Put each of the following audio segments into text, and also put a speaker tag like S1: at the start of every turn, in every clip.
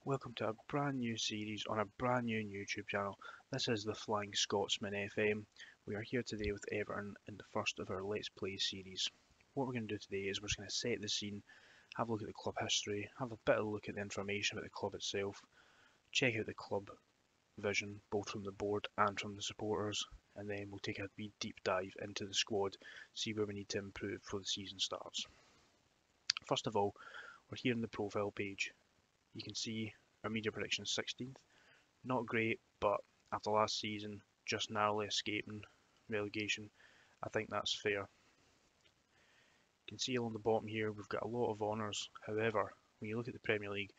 S1: Welcome to a brand new series on a brand new YouTube channel. This is the Flying Scotsman FM. We are here today with Everton in the first of our Let's Play series. What we're going to do today is we're just going to set the scene, have a look at the club history, have a bit of a look at the information about the club itself, check out the club vision both from the board and from the supporters, and then we'll take a wee deep dive into the squad, see where we need to improve before the season starts. First of all, we're here on the profile page. You can see our media prediction 16th. Not great, but after last season, just narrowly escaping relegation, I think that's fair. You can see along the bottom here, we've got a lot of honours. However, when you look at the Premier League,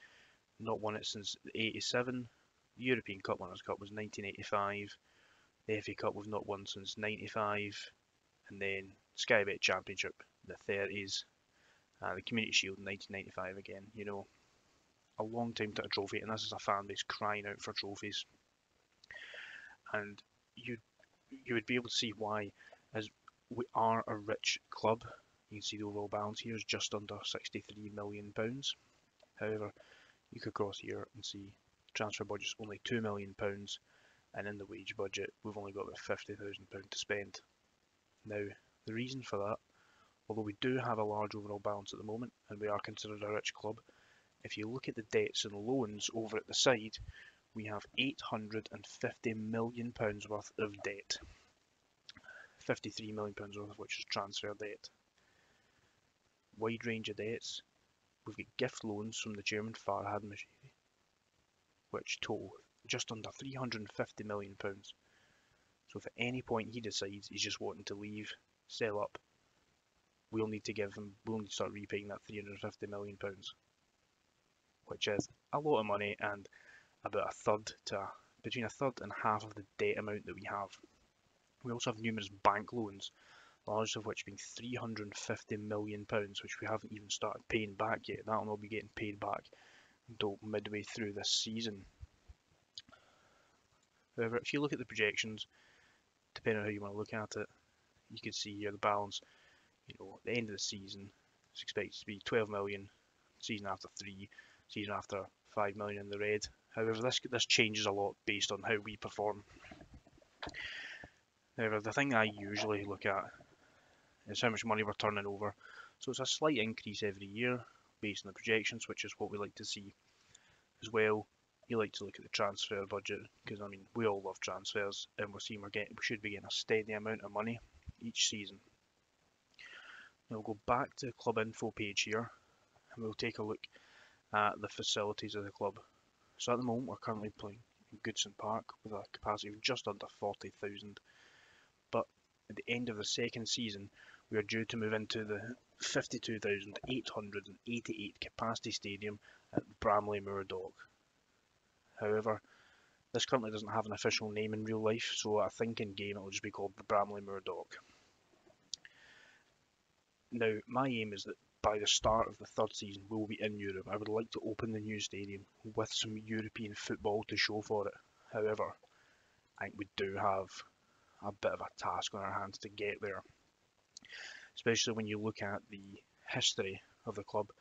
S1: not won it since '87. The European Cup Winners' Cup was 1985. The FA Cup we've not won since '95. And then Sky Bet Championship, the 30s. The Community Shield, 1995 again. You know, a long time to a trophy, and this is a fan base crying out for trophies. And you would be able to see why, as we are a rich club. You can see the overall balance here is just under £63 million. However, you could cross here and see transfer budget's only £2 million, and in the wage budget we've only got about £50,000 to spend. Now, the reason for that, although we do have a large overall balance at the moment and we are considered a rich club, if you look at the debts and loans over at the side, we have £850 million worth of debt. £53 million worth of which is transfer debt. Wide range of debts. We've got gift loans from the chairman Farhad Mashiri, which total just under £350 million. So if at any point he decides he's just wanting to leave, sell up, we'll need to start repaying that £350 million. Which is a lot of money and about between a third and half of the debt amount that we have. We also have numerous bank loans, the largest of which being £350 million, which we haven't even started paying back yet. That will not be getting paid back until midway through this season. However, if you look at the projections, depending on how you want to look at it, you can see here the balance. You know, at the end of the season, it's expected to be 12 million, season after 3, season after 5 million in the red. However, this changes a lot based on how we perform. However, the thing I usually look at is how much money we're turning over. So it's a slight increase every year based on the projections, which is what we like to see. As well, you like to look at the transfer budget, because I mean we all love transfers, and we're seeing we should be getting a steady amount of money each season. Now we'll go back to the club info page here, and we'll take a look at the facilities of the club. So at the moment we're currently playing in Goodson Park with a capacity of just under 40,000, but at the end of the second season we are due to move into the 52,888 capacity stadium at Bramley Moor Dock. However, this currently doesn't have an official name in real life, so I think in game it will just be called the Bramley Moor Dock. Now, my aim is that by the start of the third season, we will be in Europe. I would like to open the new stadium with some European football to show for it. However, I think we do have a bit of a task on our hands to get there. Especially when you look at the history of the club.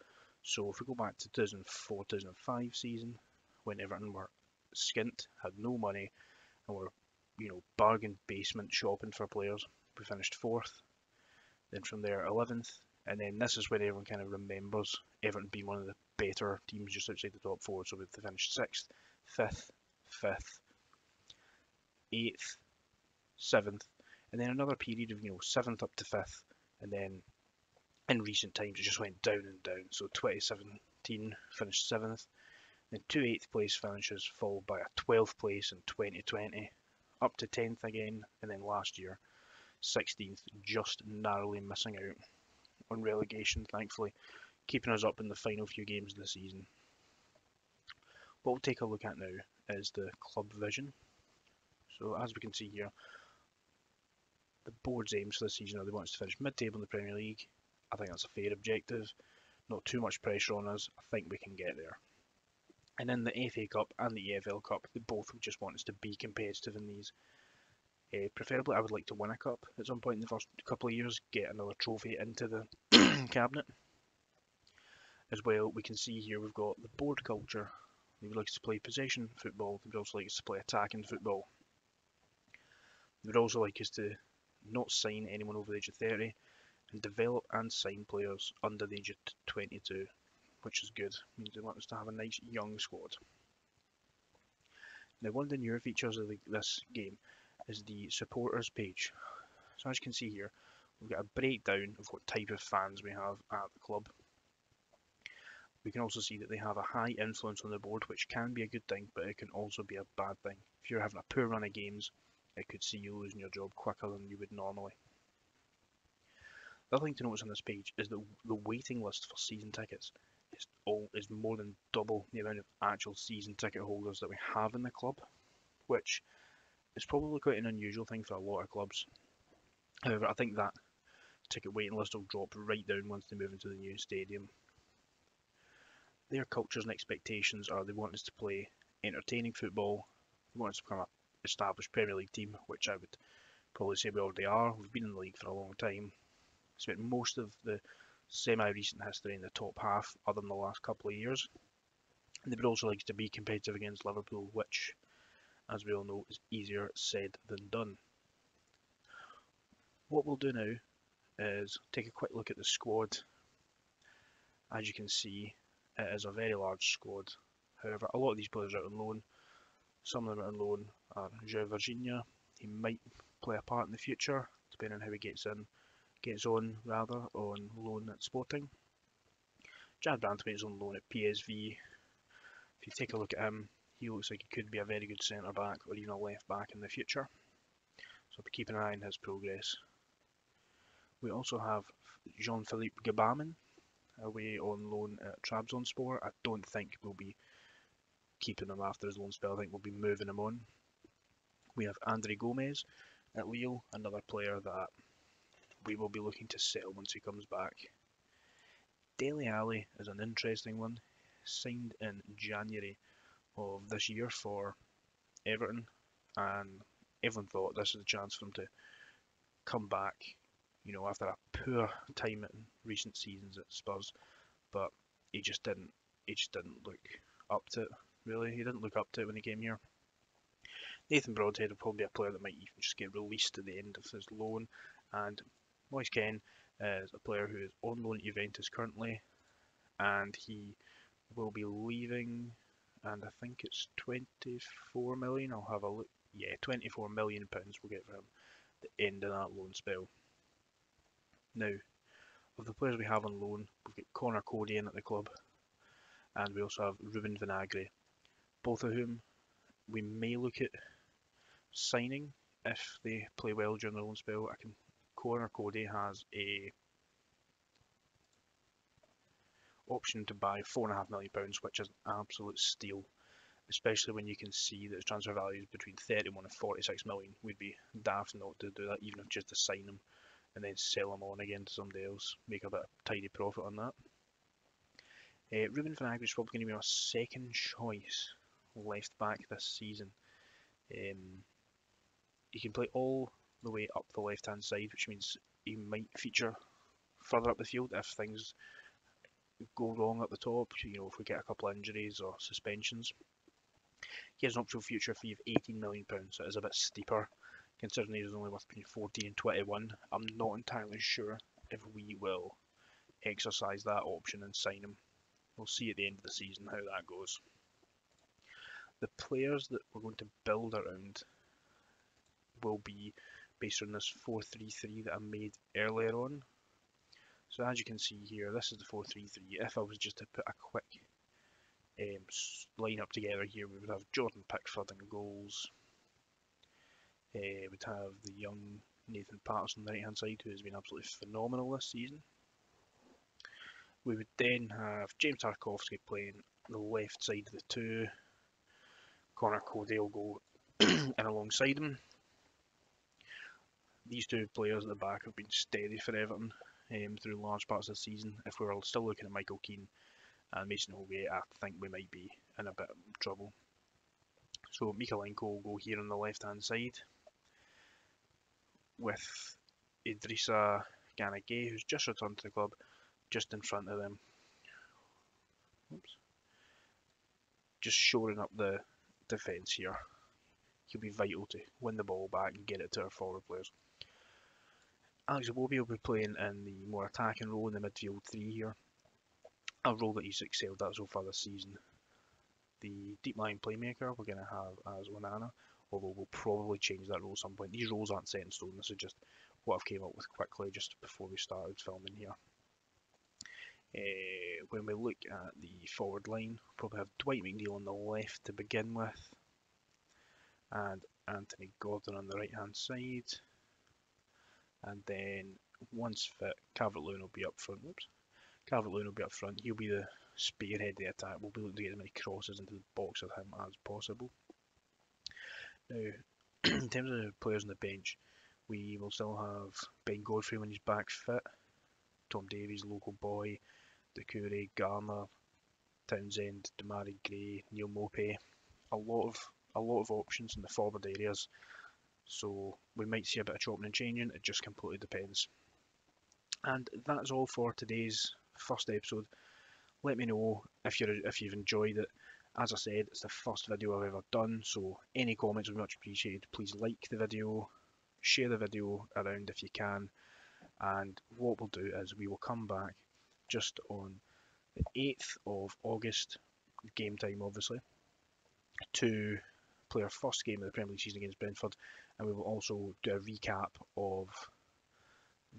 S1: So if we go back to 2004-2005 season, when Everton were skint, had no money, and were, bargain basement shopping for players, we finished 4th. Then from there 11th, and then this is when everyone kind of remembers Everton being one of the better teams just outside the top 4. So we finished 6th, 5th, 5th, 8th, 7th, and then another period of 7th up to 5th, and then in recent times it just went down and down. So 2017 finished 7th, then 2 8th place finishes followed by a 12th place in 2020, up to 10th again, and then last year 16th, just narrowly missing out on relegation, thankfully, keeping us up in the final few games of the season. What we'll take a look at now is the club vision. So as we can see here, the board's aims for the season are they want us to finish mid-table in the Premier League. I think that's a fair objective. Not too much pressure on us. I think we can get there. And in the FA Cup and the EFL Cup, they both would just want us to be competitive in these. Preferably, I would like to win a cup at some point in the first couple of years, get another trophy into the cabinet. As well, we can see here we've got the board culture, They would like us to play possession football. They would also like us to play attacking football. They would also like us to not sign anyone over the age of 30 and develop and sign players under the age of 22, which is good. It means they want us to have a nice young squad. Now, one of the newer features of this game is the supporters page. So as you can see here, we've got a breakdown of what type of fans we have at the club. We can also see that they have a high influence on the board, which can be a good thing, but it can also be a bad thing. If you're having a poor run of games, it could see you losing your job quicker than you would normally. The other thing to notice on this page is that the waiting list for season tickets is more than double the amount of actual season ticket holders that we have in the club, which is probably quite an unusual thing for a lot of clubs. However, I think that ticket waiting list will drop right down once they move into the new stadium. Their cultures and expectations are they want us to play entertaining football, they want us to become an established Premier League team, which I would probably say we already are. We've been in the league for a long time, spent most of the semi-recent history in the top half, other than the last couple of years. And they would also like to be competitive against Liverpool, which, as we all know, is easier said than done. What we'll do now is take a quick look at the squad. As you can see, it is a very large squad. However, a lot of these players are out on loan. Some of them are on loan are João Virginia. He might play a part in the future, depending on how he gets on loan at Sporting. Jad Branthwaite is on loan at PSV. If you take a look at him, he looks like he could be a very good centre back or even a left back in the future. So I'll be keeping an eye on his progress. We also have Jean-Philippe Gbamin away on loan at Trabzonspor. I don't think we'll be keeping him after his loan spell. I think we'll be moving him on. We have Andre Gomes at Lille, another player that we will be looking to sell once he comes back. Dele Alli is an interesting one. Signed in January of this year for Everton, and everyone thought this was a chance for him to come back, after a poor time in recent seasons at Spurs, but he just didn't look up to it, really. He didn't look up to it when he came here. Nathan Broadhead will probably be a player that might even just get released at the end of his loan, and Moise Kean is a player who is on loan at Juventus currently, and he will be leaving, and I think it's 24 million. I'll have a look. Yeah, 24 million pounds we'll get for him at the end of that loan spell. Now, of the players we have on loan, we've got Connor Cody in at the club, and we also have Ruben Vinagre, both of whom we may look at signing if they play well during the loan spell. Connor Cody has a option to buy £4.5 million, which is an absolute steal, especially when you can see that his transfer value is between 31 and 46 million. We'd be daft not to do that, even if just to sign him and then sell him on again to somebody else, make a bit of tidy profit on that. Ruben Vinagre is probably going to be our second choice left back this season. He can play all the way up the left hand side, which means he might feature further up the field if things go wrong at the top, if we get a couple of injuries or suspensions. He has an optional future fee of £18 million, so it is a bit steeper, considering he's only worth between 14 and 21. I'm not entirely sure if we will exercise that option and sign him. We'll see at the end of the season how that goes. The players that we're going to build around will be based on this 4-3-3 that I made earlier on. So as you can see here, this is the 4-3-3. If I was just to put a quick line up together here, we would have Jordan Pickford in goals. We'd have the young Nathan Patterson on the right hand side, who has been absolutely phenomenal this season. We would then have James Tarkowski playing the left side of the two. Connor Cody will go in alongside him. These two players at the back have been steady for Everton through large parts of the season. If we were still looking at Michael Keane and Mason Holgate, I think we might be in a bit of trouble. So Mikalenko will go here on the left hand side, with Idrissa Gana Gueye, who's just returned to the club, just in front of them. Oops. just shoring up the defence here. He'll be vital to win the ball back and get it to our forward players. Alex Iwobi will be playing in the more attacking role in the midfield three here, a role that he's excelled at so far this season. The deep line playmaker we're going to have as Onana, although we'll probably change that role at some point. These roles aren't set in stone, this is just what I've came up with quickly just before we started filming here. When we look at the forward line, we'll probably have Dwight McNeil on the left to begin with, and Anthony Gordon on the right hand side. And then once fit, Calvert-Lewin will be up front. Whoops. Calvert-Lewin will be up front. He'll be the spearhead of the attack. We'll be looking to get as many crosses into the box with him as possible. Now, in terms of players on the bench, we will still have Ben Godfrey when he's back fit, Tom Davies, local boy, Doucouré, Garner, Townsend, Damari Gray, Neil Mopey. A lot of options in the forward areas. So we might see a bit of chopping and changing. It just completely depends. And that's all for today's first episode. Let me know if you've enjoyed it. As I said, it's the first video I've ever done, so any comments would be much appreciated. Please like the video, share the video around if you can, and what we'll do is we will come back just on the 8th of August, game time obviously, to play our first game of the Premier League season against Brentford, and we will also do a recap of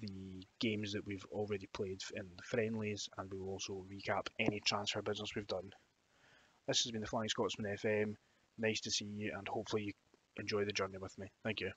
S1: the games that we've already played in the friendlies, and we will also recap any transfer business we've done. This has been the Flying Scotsman FM. Nice to see you, and hopefully you enjoy the journey with me. Thank you.